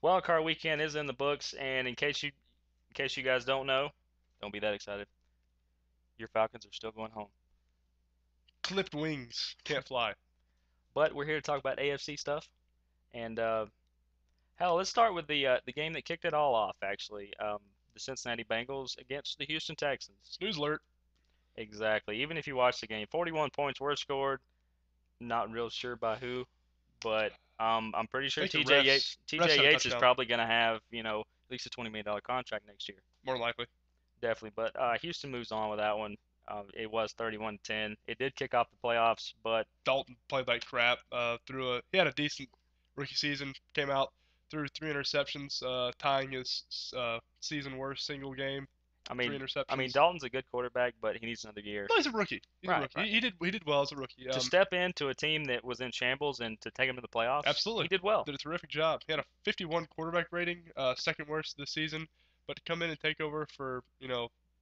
Wild card weekend is in the books, and in case you guys don't know, don't be that excited. Your Falcons are still going home. Clipped wings can't fly. But we're here to talk about AFC stuff, and hell, let's start with the game that kicked it all off. Actually, the Cincinnati Bengals against the Houston Texans. Snooze alert. Exactly. Even if you watch the game, 41 points were scored. Not real sure by who, but I'm pretty I sure think the TJ Yates refs TJ had a Yates is touchdown, probably going to have at least a $20 million contract next year. more than likely. Definitely. But Houston moves on with that one. It was 31-10. It did kick off the playoffs, but Dalton played like crap. He had a decent rookie season. Came out threw three interceptions, tying his season worst single game. I Three mean, I mean interceptions. Dalton's a good quarterback, but he needs another year. No, he's a rookie. He's a Right, rookie. right. He did well as a rookie. To step into a team that was in shambles and to take him to the playoffs, he Absolutely did well. did a terrific job. He had a 51 quarterback rating, second worst this season. But to come in and take over for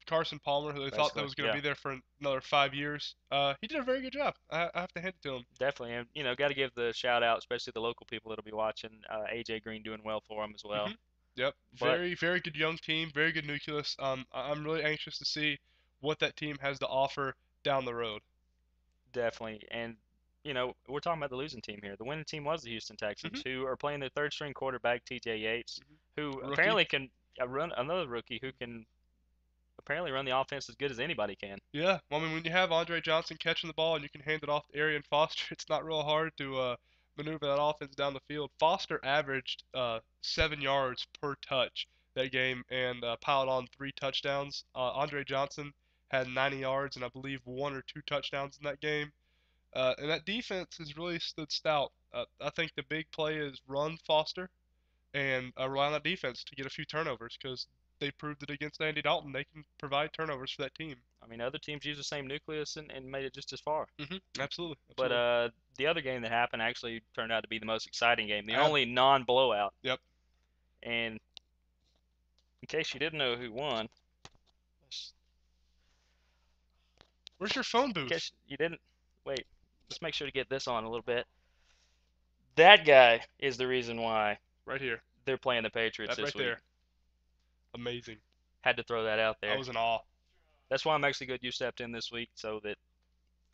Carson Palmer, who they thought that Basically, was going to yeah, be there for another 5 years, he did a very good job. I have to hand it to him. definitely. And got to give the shout out, especially the local people that'll be watching. AJ Green doing well for him as well. Hmm. Yep, But very good young team, very good nucleus. I'm really anxious to see what that team has to offer down the road. definitely, and we're talking about the losing team here. The winning team was the Houston Texans, Hmm. who are playing their third string quarterback, TJ Yates, who Rookie. apparently can run another rookie who can apparently run the offense as good as anybody can. Yeah, well, I mean, when you have Andre Johnson catching the ball and you can hand it off to Arian Foster, it's not real hard to maneuver that offense down the field. Foster averaged 7 yards per touch that game and piled on three touchdowns. Andre Johnson had 90 yards and I believe one or two touchdowns in that game. And that defense has really stood stout. I think the big play is run Foster and rely on that defense to get a few turnovers because they proved it against Andy Dalton. They can provide turnovers for that team. I mean, other teams use the same nucleus and made it just as far. Absolutely, But absolutely. the other game that happened actually turned out to be the most exciting game, the Ab- only non-blowout. yep. And in case you didn't know who won, Where's your phone in booth? case you didn't, wait, let's make sure to get this on a little bit. That guy is the reason why Right here. they're playing the Patriots That this right week. there. Amazing. Had to throw that out I there. was in awe. That's why I'm actually good you stepped in this week so that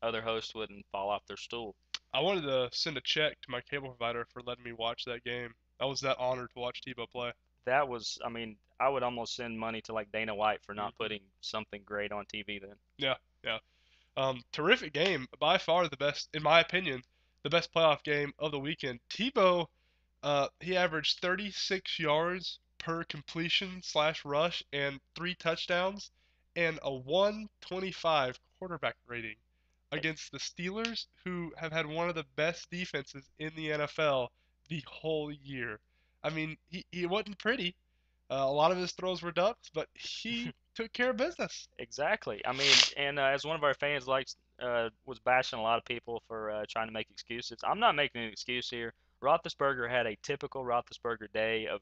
other hosts wouldn't fall off their stool. I wanted to send a check to my cable provider for letting me watch that game. I was that honored to watch Tebow play. That was, I mean, I would almost send money to like Dana White for not Hmm. putting something great on TV then. Yeah, yeah. Terrific game. By far the best, in my opinion, the best playoff game of the weekend. Tebow, he averaged 36 yards per completion slash rush and three touchdowns and a 125 quarterback rating against the Steelers, who have had one of the best defenses in the NFL the whole year. I mean, he wasn't pretty. A lot of his throws were ducks, but he took care of business. Exactly. I mean, and as one of our fans likes was bashing a lot of people for trying to make excuses. I'm not making an excuse here. Roethlisberger had a typical Roethlisberger day of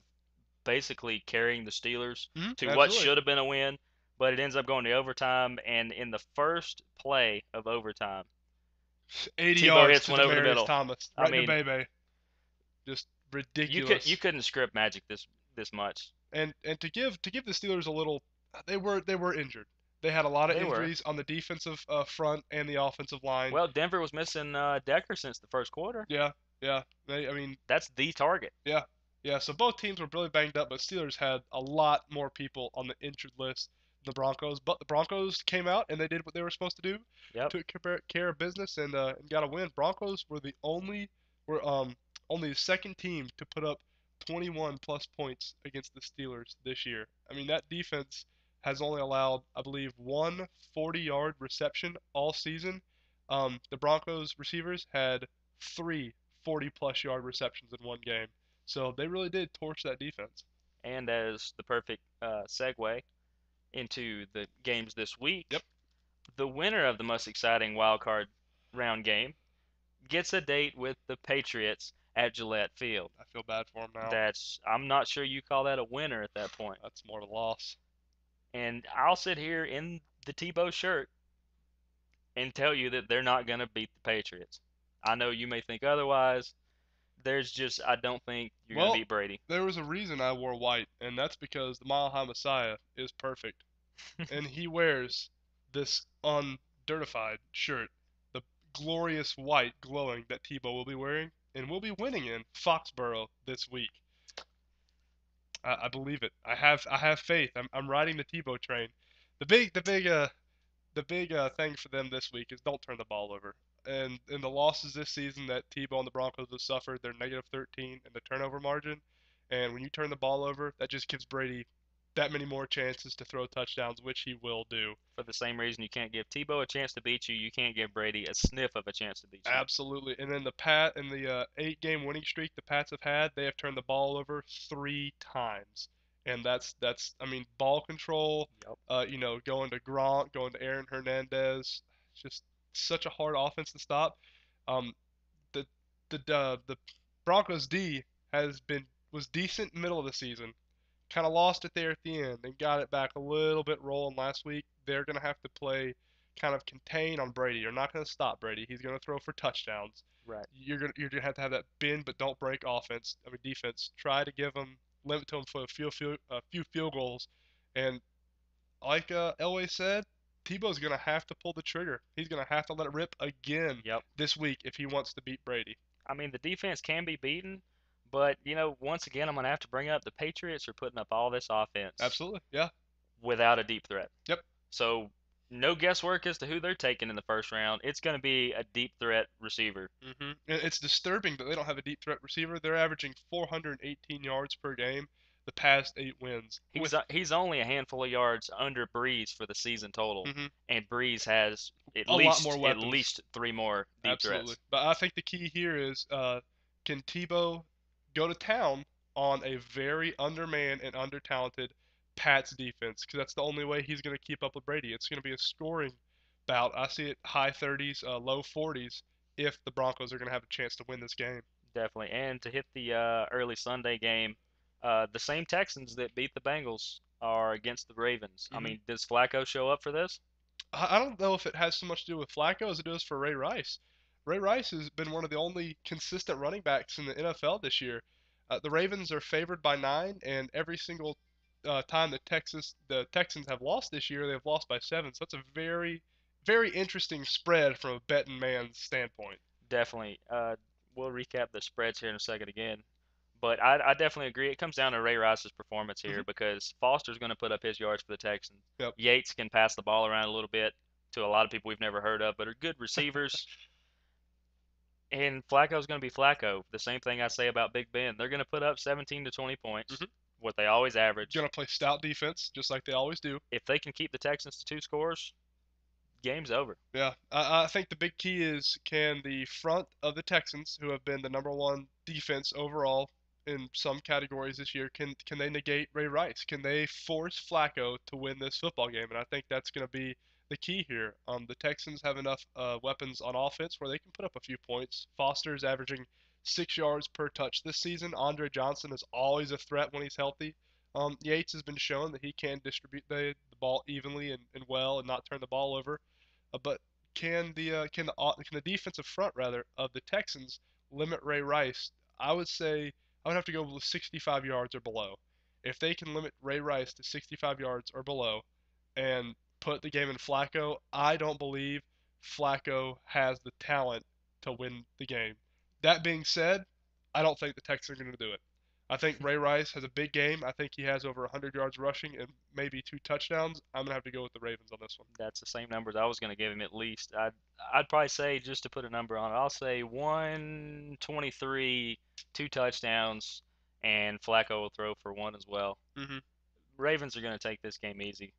basically carrying the Steelers to what Absolutely. should have been a win, but it ends up going to overtime. And in the first play of overtime, 80 Tebow yards hits to one over the Demarius middle. Thomas, I right in the mean, Bebe. Just you ridiculous. couldn't script magic this much. And to give the Steelers a little, they were injured. They had a lot of They were. injuries on the defensive front and the offensive line. Well, Denver was missing Decker since the first quarter. Yeah, yeah. I mean, That's the target. yeah, yeah. So both teams were really banged up, but Steelers had a lot more people on the injured list than the Broncos. But the Broncos came out and they did what they were supposed to do, Yep. took care of business and got a win. Broncos were only the second team to put up 21 plus points against the Steelers this year. I mean that defense has only allowed, I believe, one 40-yard reception all season. The Broncos receivers had three 40 plus yard receptions in one game. So they really did torch that defense. And as the perfect segue into the games this week, Yep. the winner of the most exciting wild card round game gets a date with the Patriots at Gillette Field. I feel bad for them now. I'm not sure you call that a winner at that point. That's more of a loss. And I'll sit here in the Tebow shirt and tell you that they're not going to beat the Patriots. I know you may think otherwise. There's just I don't think you're gonna Well, beat Brady. there was a reason I wore white, and that's because the Mile High Messiah is perfect. And he wears this undirtified shirt, the glorious white glowing that Tebow will be wearing, and will be winning in Foxborough this week. I believe it. I have faith. I'm riding the Tebow train. The big the big thing for them this week is don't turn the ball over. And in the losses this season that Tebow and the Broncos have suffered, they're negative 13 in the turnover margin. And when you turn the ball over, that just gives Brady that many more chances to throw touchdowns, which he will do. For the same reason you can't give Tebow a chance to beat you, you can't give Brady a sniff of a chance to beat you. Absolutely. And then the Pat in the 8-game winning streak the Pats have had, they have turned the ball over 3 times. And that's I mean ball control, Yep. going to Gronk, going to Aaron Hernandez, just such a hard offense to stop. Um, the the Broncos D has been was decent middle of the season, kind of lost it there at the end and got it back a little bit rolling last week. They're going to have to play kind of contain on Brady. You're not going to stop Brady. He's going to throw for touchdowns. Right. You're going to have that bend but don't break offense. I mean defense. Try to give him limit to him for a few field goals. And like Elway said, Tebow's going to have to pull the trigger. He's going to have to let it rip again Yep. this week if he wants to beat Brady. I mean, the defense can be beaten, but once again, I'm gonna have to bring up the Patriots are putting up all this offense Absolutely. Yeah. without a deep threat. Yep. So no guesswork as to who they're taking in the first round. It's gonna be a deep threat receiver. It's disturbing that they don't have a deep threat receiver. They're averaging 418 yards per game the past 8 wins. He's he's only a handful of yards under Breeze for the season total, Mhm, and Breeze has at a lot more least at weapons. least three more deep Absolutely. threats. But I think the key here is can Tebow go to town on a very undermanned and under-talented Pats defense? Because that's the only way he's going to keep up with Brady. It's going to be a scoring bout. I see it high 30s, low 40s if the Broncos are going to have a chance to win this game. Definitely. And to hit the early Sunday game, the same Texans that beat the Bengals are against the Ravens. I hmm mean, does Flacco show up for this? I don't know if it has so much to do with Flacco as it does for Ray Rice. Ray Rice has been one of the only consistent running backs in the NFL this year. The Ravens are favored by 9, and every single time the Texans have lost this year, they have lost by 7. So that's a very, very interesting spread from a betting man's standpoint. Definitely. We'll recap the spreads here in a second again. But I definitely agree. It comes down to Ray Rice's performance hmm here because Foster's going to put up his yards for the Texans. Yep. Yates can pass the ball around a little bit to a lot of people we've never heard of, but are good receivers. And Flacco's going to be Flacco. The same thing I say about Big Ben. They're going to put up 17 to 20 points, hmm what they always average. Gonna play stout defense just like they always do. If they can keep the Texans to two scores, game's over. Yeah, I think the big key is can the front of the Texans, who have been the number one defense overall in some categories this year, can they negate Ray Rice? Can they force Flacco to win this football game? And I think that's going to be the key here. The Texans have enough weapons on offense where they can put up a few points. Foster's averaging 6 yards per touch this season. Andre Johnson is always a threat when he's healthy. Yates has been shown that he can distribute the ball evenly and well and not turn the ball over. But can the defensive front rather of the Texans limit Ray Rice? I would say I would have to go with 65 yards or below. If they can limit Ray Rice to 65 yards or below and put the game in Flacco, I don't believe Flacco has the talent to win the game. That being said, I don't think the Texans are going to do it. I think Ray Rice has a big game. I think he has over 100 yards rushing and maybe 2 touchdowns. I'm going to have to go with the Ravens on this one. That's the same numbers I was going to give him at least. I'd probably say just to put a number on it, I'll say 123, two touchdowns, and Flacco will throw for one as well. hmm Ravens are going to take this game easy.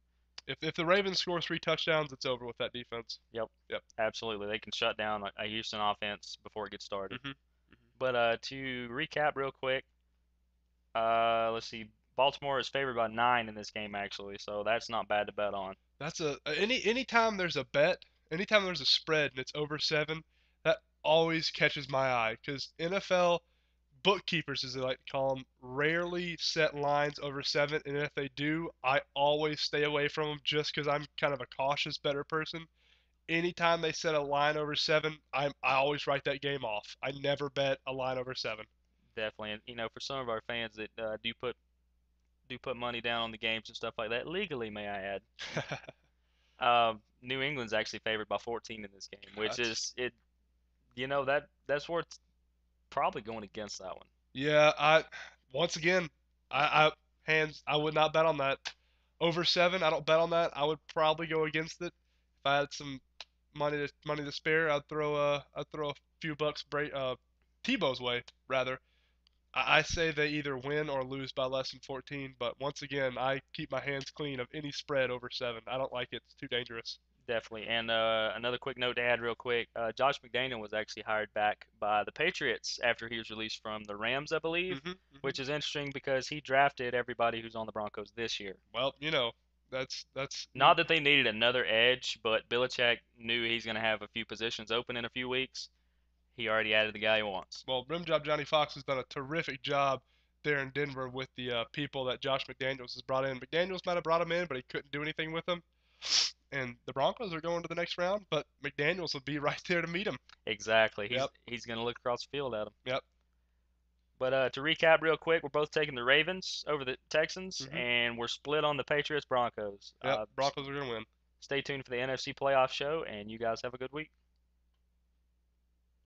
If the Ravens score 3 touchdowns, it's over with that defense. Yep, Yep. absolutely. They can shut down a Houston offense before it gets started. hmm But to recap real quick, let's see. Baltimore is favored by 9 in this game actually, so that's not bad to bet on. That's anytime there's a bet, anytime there's a spread and it's over 7, that always catches my eye because NFL bookkeepers, as they like to call them, rarely set lines over 7, and if they do, I always stay away from them just because I'm kind of a cautious better person. Anytime they set a line over 7, I always write that game off. I never bet a line over 7. Definitely. And for some of our fans that do put money down on the games and stuff like that legally, may I add. New England's actually favored by 14 in this game, which That's is it. That's worth probably going against that one. Yeah, I once again, I hands I would not bet on that. Over 7, I don't bet on that. I would probably go against it. If I had some money to spare, I'd throw a few bucks Tebow's way rather. I say they either win or lose by less than 14, but once again, I keep my hands clean of any spread over 7. I don't like it. It's too dangerous. Definitely. And another quick note to add, real quick: Josh McDaniel was actually hired back by the Patriots after he was released from the Rams, I believe, Mhm. Mhm. which is interesting because he drafted everybody who's on the Broncos this year. Well, that's Not that they needed another edge, but Belichick knew he's going to have a few positions open in a few weeks. He already added the guy he wants. well, Rim Job Johnny Fox has done a terrific job there in Denver with the people that Josh McDaniels has brought in. McDaniels might have brought him in, but he couldn't do anything with them. And the Broncos are going to the next round, but McDaniels will be right there to meet him. Exactly. He's Yep, he's going to look across the field at him. yep, But to recap real quick, we're both taking the Ravens over the Texans, hmm and we're split on the Patriots Broncos. yep. Broncos are gonna win. Stay tuned for the NFC playoff show, and you guys have a good week.